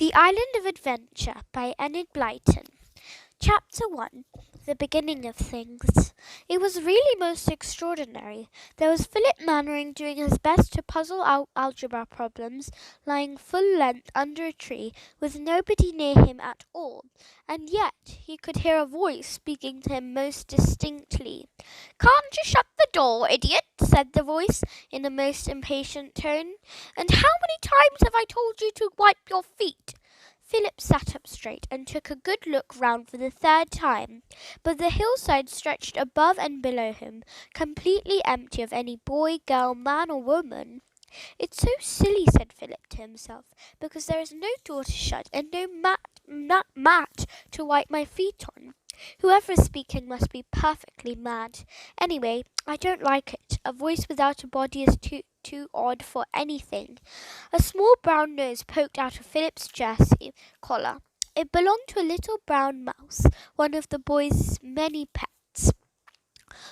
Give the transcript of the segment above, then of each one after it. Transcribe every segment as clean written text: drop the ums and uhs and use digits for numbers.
The Island of Adventure by Enid Blyton. Chapter 1. The Beginning of Things. It was really most extraordinary. There was Philip Mannering doing his best to puzzle out algebra problems, lying full length under a tree, with nobody near him at all, and yet he could hear a voice speaking to him most distinctly. "Can't you shut the door, idiot?" said the voice, in a most impatient tone. "And how many times have I told you to wipe your feet?" Philip sat up straight and took a good look round for the third time, but the hillside stretched above and below him, completely empty of any boy, girl, man, or woman. "It's so silly," said Philip to himself, "because there is no door to shut and no mat to wipe my feet on. Whoever is speaking must be perfectly mad. Anyway, I don't like it. A voice without a body is too odd for anything." A small brown nose poked out of Philip's jersey collar. It belonged to a little brown mouse, one of the boy's many pets.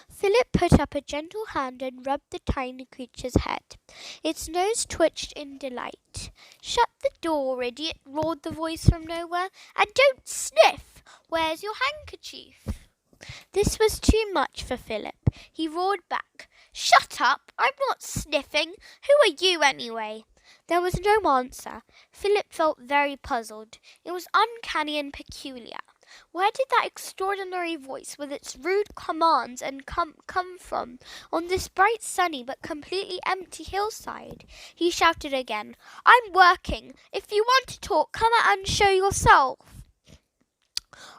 Philip put up a gentle hand and rubbed the tiny creature's head. Its nose twitched in delight. "Shut the door, idiot," roared the voice from nowhere, "and don't sniff. Where's your handkerchief?" This was too much for Philip. He roared back, "Shut up! I'm not sniffing. Who are you, anyway?" There was no answer. Philip felt very puzzled. It was uncanny and peculiar. Where did that extraordinary voice with its rude commands come from, on this bright, sunny, but completely empty hillside? He shouted again, "I'm working. If you want to talk, come out and show yourself."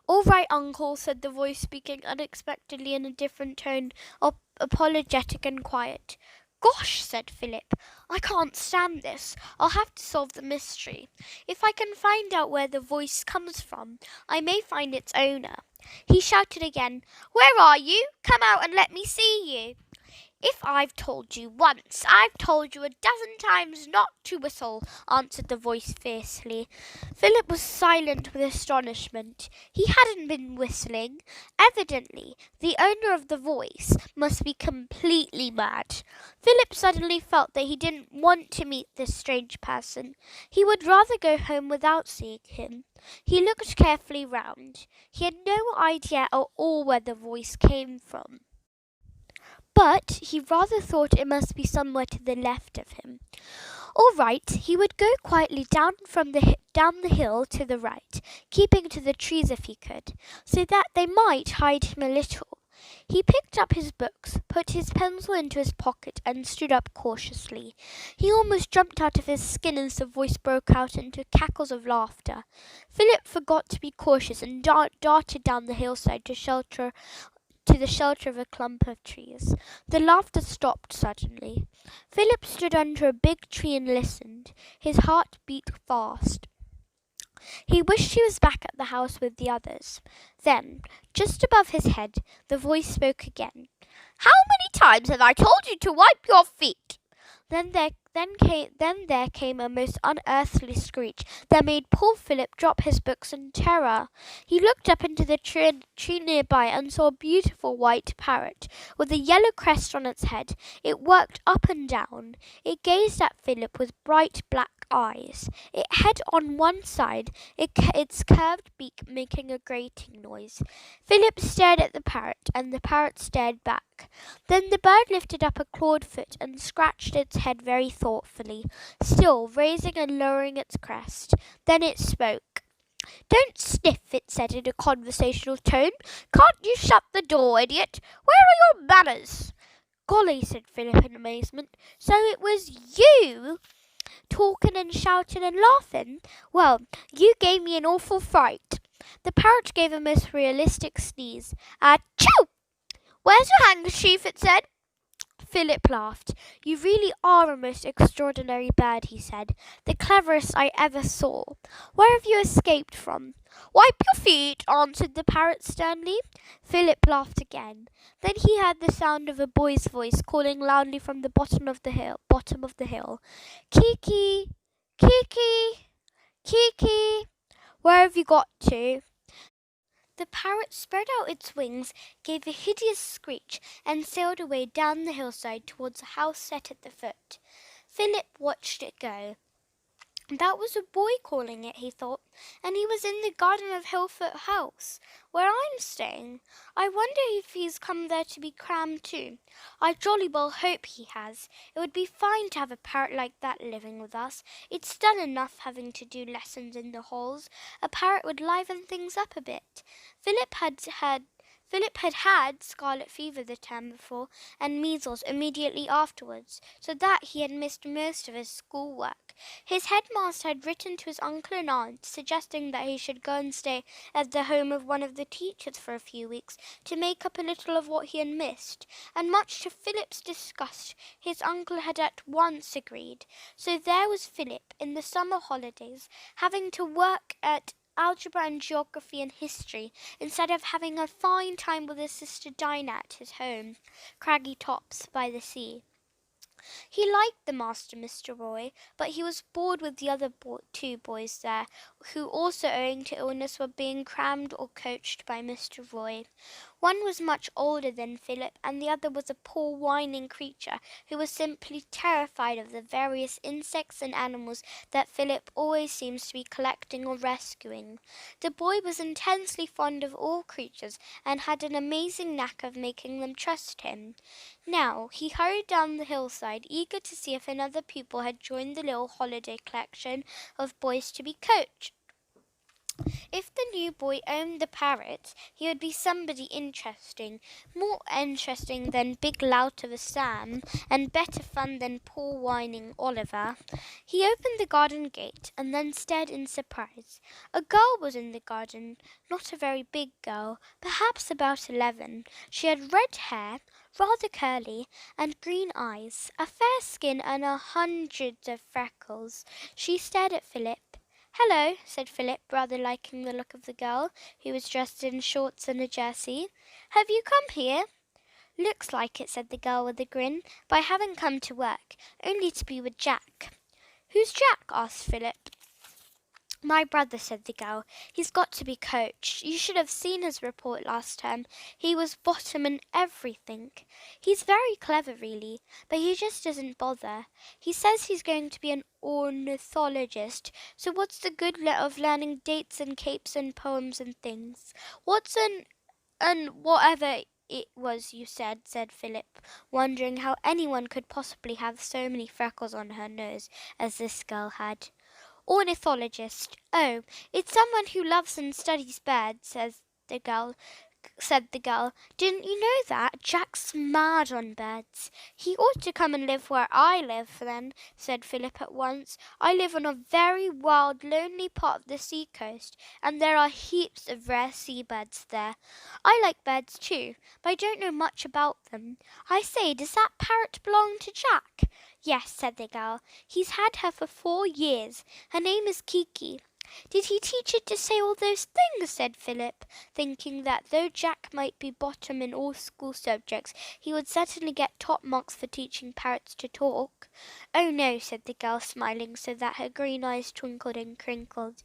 "All right, uncle," said the voice, speaking unexpectedly in a different tone, apologetic and quiet. "Gosh," said Philip, "I can't stand this. I'll have to solve the mystery. If I can find out where the voice comes from, I may find its owner." He shouted again, "Where are you? Come out and let me see you." "If I've told you once, I've told you a dozen times not to whistle," answered the voice fiercely. Philip was silent with astonishment. He hadn't been whistling. Evidently, the owner of the voice must be completely mad. Philip suddenly felt that he didn't want to meet this strange person. He would rather go home without seeing him. He looked carefully round. He had no idea at all where the voice came from, but he rather thought it must be somewhere to the left of him. All right, he would go quietly down the hill to the right, keeping to the trees if he could, so that they might hide him a little. He picked up his books, put his pencil into his pocket, and stood up cautiously. He almost jumped out of his skin as the voice broke out into cackles of laughter. Philip forgot to be cautious and darted down the hillside to the shelter of a clump of trees. The laughter stopped suddenly. Philip stood under a big tree and listened. His heart beat fast. He wished he was back at the house with the others. Then, just above his head, the voice spoke again. "How many times have I told you to wipe your feet?" Then there came a most unearthly screech that made poor Philip drop his books in terror. He looked up into the tree nearby and saw a beautiful white parrot with a yellow crest on its head. It worked up and down. It gazed at Philip with bright black eyes. It had on one side, its curved beak making a grating noise. Philip stared at the parrot, and the parrot stared back. Then the bird lifted up a clawed foot and scratched its head very thoughtfully, still raising and lowering its crest. Then it spoke. "Don't sniff," it said in a conversational tone. "Can't you shut the door, idiot? Where are your manners?" "Golly," said Philip in amazement. "So it was you, talking and shouting and laughing? Well, you gave me an awful fright." The parrot gave a most realistic sneeze. "Achoo! Where's your handkerchief?" it said. Philip laughed. "You really are a most extraordinary bird," he said. "The cleverest I ever saw. Where have you escaped from?" "Wipe your feet," answered the parrot sternly. Philip laughed again. Then he heard the sound of a boy's voice calling loudly from the bottom of the hill. "Kiki! Kiki! Kiki! Where have you got to?" The parrot spread out its wings, gave a hideous screech, and sailed away down the hillside towards a house set at the foot. Philip watched it go. That was a boy calling it, he thought, and he was in the garden of Hillfoot House, where I'm staying. I wonder if he's come there to be crammed too. I jolly well hope he has. It would be fine to have a parrot like that living with us. It's dull enough having to do lessons in the halls. A parrot would liven things up a bit. Philip had scarlet fever the term before, and measles immediately afterwards, so that he had missed most of his schoolwork. His headmaster had written to his uncle and aunt, suggesting that he should go and stay at the home of one of the teachers for a few weeks to make up a little of what he had missed, and much to Philip's disgust, his uncle had at once agreed. So there was Philip, in the summer holidays, having to work at algebra and geography and history, instead of having a fine time with his sister Dinah at his home, Craggy Tops by the sea. He liked the master, Mr. Roy, but he was bored with the other two boys there, who also, owing to illness, were being crammed or coached by Mr. Roy. One was much older than Philip, and the other was a poor whining creature who was simply terrified of the various insects and animals that Philip always seems to be collecting or rescuing. The boy was intensely fond of all creatures, and had an amazing knack of making them trust him. Now he hurried down the hillside, eager to see if another pupil had joined the little holiday collection of boys to be coached. If the new boy owned the parrot, he would be somebody interesting, more interesting than big lout of a Sam, and better fun than poor whining Oliver. He opened the garden gate, and then stared in surprise. A girl was in the garden, not a very big girl, perhaps about 11. She had red hair, rather curly, and green eyes, a fair skin, and hundreds of freckles. She stared at Philip. "Hello," said Philip, rather liking the look of the girl, who was dressed in shorts and a jersey. "Have you come here?" "Looks like it," said the girl with a grin, "but I haven't come to work, only to be with Jack." "Who's Jack?" asked Philip. "My brother," said the girl. "He's got to be coached. You should have seen his report last term. He was bottom in everything. He's very clever, really, but he just doesn't bother. He says he's going to be an ornithologist, so what's the good of learning dates and capes and poems and things? What's an whatever it was you said Philip, wondering how anyone could possibly have so many freckles on her nose as this girl had. "Ornithologist. Oh, it's someone who loves and studies birds," said the girl. "Didn't you know that? Jack's mad on birds." "He ought to come and live where I live, then," said Philip at once. "I live on a very wild, lonely part of the sea coast, and there are heaps of rare seabirds there. I like birds too, but I don't know much about them. I say, does that parrot belong to Jack?" "Yes," said the girl. "He's had her for 4 years. Her name is Kiki." "Did he teach it to say all those things?" said Philip, thinking that though Jack might be bottom in all school subjects, he would certainly get top marks for teaching parrots to talk. "Oh no," said the girl, smiling so that her green eyes twinkled and crinkled.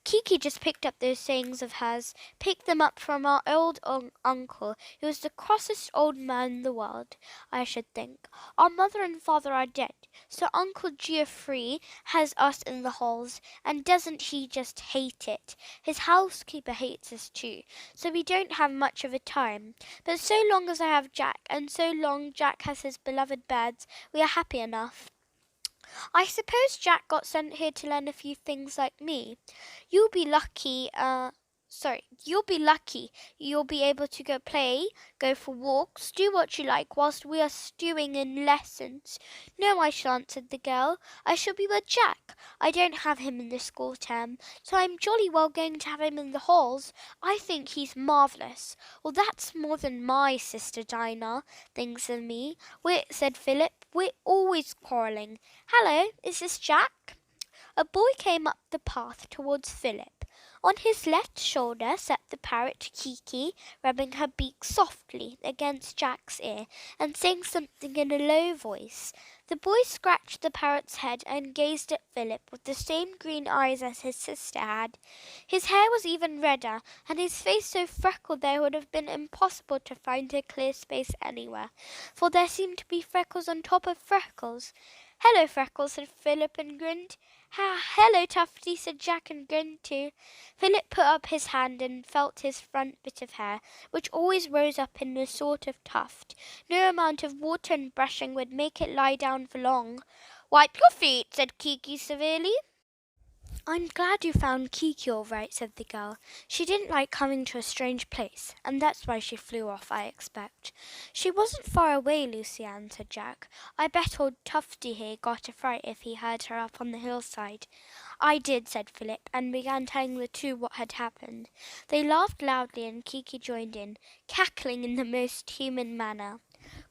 "Kiki just picked up those sayings of hers, picked them up from our old uncle, who was the crossest old man in the world, I should think. Our mother and father are dead, so Uncle Geoffrey has us in the halls, and doesn't he just hate it? His housekeeper hates us too, so we don't have much of a time. But so long as I have Jack, and so long Jack has his beloved birds, we are happy enough. I suppose Jack got sent here to learn a few things like me. You'll be lucky, you'll be lucky. You'll be able to go play, go for walks, do what you like whilst we are stewing in lessons." "No, I shan't," said the girl. "I shall be with Jack. I don't have him in the school term, so I'm jolly well going to have him in the halls. I think he's marvellous." "Well, that's more than my sister Dinah thinks of me," said Philip. "We're always quarrelling. Hello, is this Jack?" A boy came up the path towards Philip. On his left shoulder sat the parrot Kiki, rubbing her beak softly against Jack's ear and saying something in a low voice. The boy scratched the parrot's head and gazed at Philip with the same green eyes as his sister had. His hair was even redder, and his face so freckled that it would have been impossible to find a clear space anywhere, for there seemed to be freckles on top of freckles. "Hello, Freckles," said Philip and grinned. Hello, Tufty, said Jack and grinned too. Philip put up his hand and felt his front bit of hair, which always rose up in a sort of tuft. No amount of water and brushing would make it lie down for long. Wipe your feet, said Kiki severely. I'm glad you found Kiki all right, said the girl. She didn't like coming to a strange place, and that's why she flew off, I expect. She wasn't far away, Lucy Ann, said Jack. I bet old Tufty here got a fright if he heard her up on the hillside. I did, said Philip, and began telling the two what had happened. They laughed loudly, and Kiki joined in, cackling in the most human manner.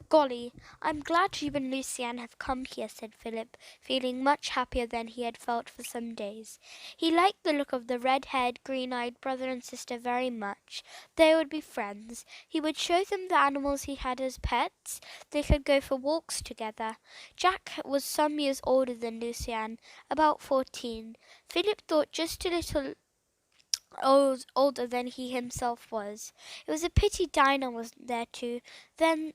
Golly, I'm glad you and Lucy Ann have come here, said Philip, feeling much happier than he had felt for some days. He liked the look of the red-haired, green-eyed brother and sister very much. They would be friends. He would show them the animals he had as pets. They could go for walks together. Jack was some years older than Lucy Ann, about 14. Philip thought just a little older than he himself was. It was a pity Dinah wasn't there too. Then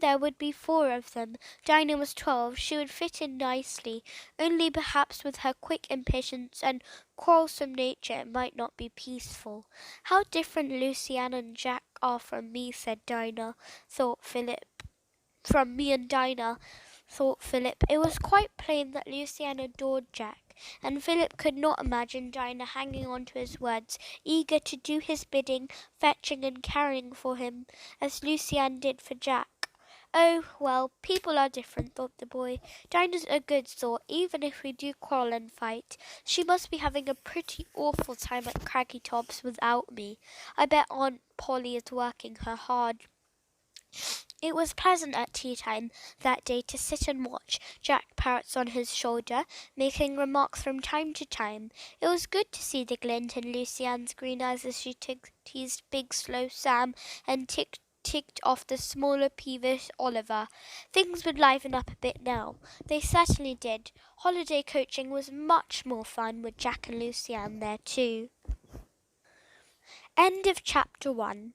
there would be 4 of them. Dinah was 12. She would fit in nicely, only perhaps with her quick impatience and quarrelsome nature it might not be peaceful. How different Lucy Ann and Jack are from me, said Dinah, thought Philip. From me and Dinah, thought Philip. It was quite plain that Lucy Ann adored Jack, and Philip could not imagine Dinah hanging on to his words, eager to do his bidding, fetching and carrying for him, as Lucy Ann did for Jack. Oh, well, people are different, thought the boy. Dinah's a good sort, even if we do quarrel and fight. She must be having a pretty awful time at Craggy Tops without me. I bet Aunt Polly is working her hard. It was pleasant at tea time that day to sit and watch Jack Parrots on his shoulder, making remarks from time to time. It was good to see the glint in Lucy Ann's green eyes as she teased big slow Sam and ticked off the smaller peevish Oliver. Things would liven up a bit now. They certainly did. Holiday coaching was much more fun with Jack and Lucy Ann there too. End of chapter 1.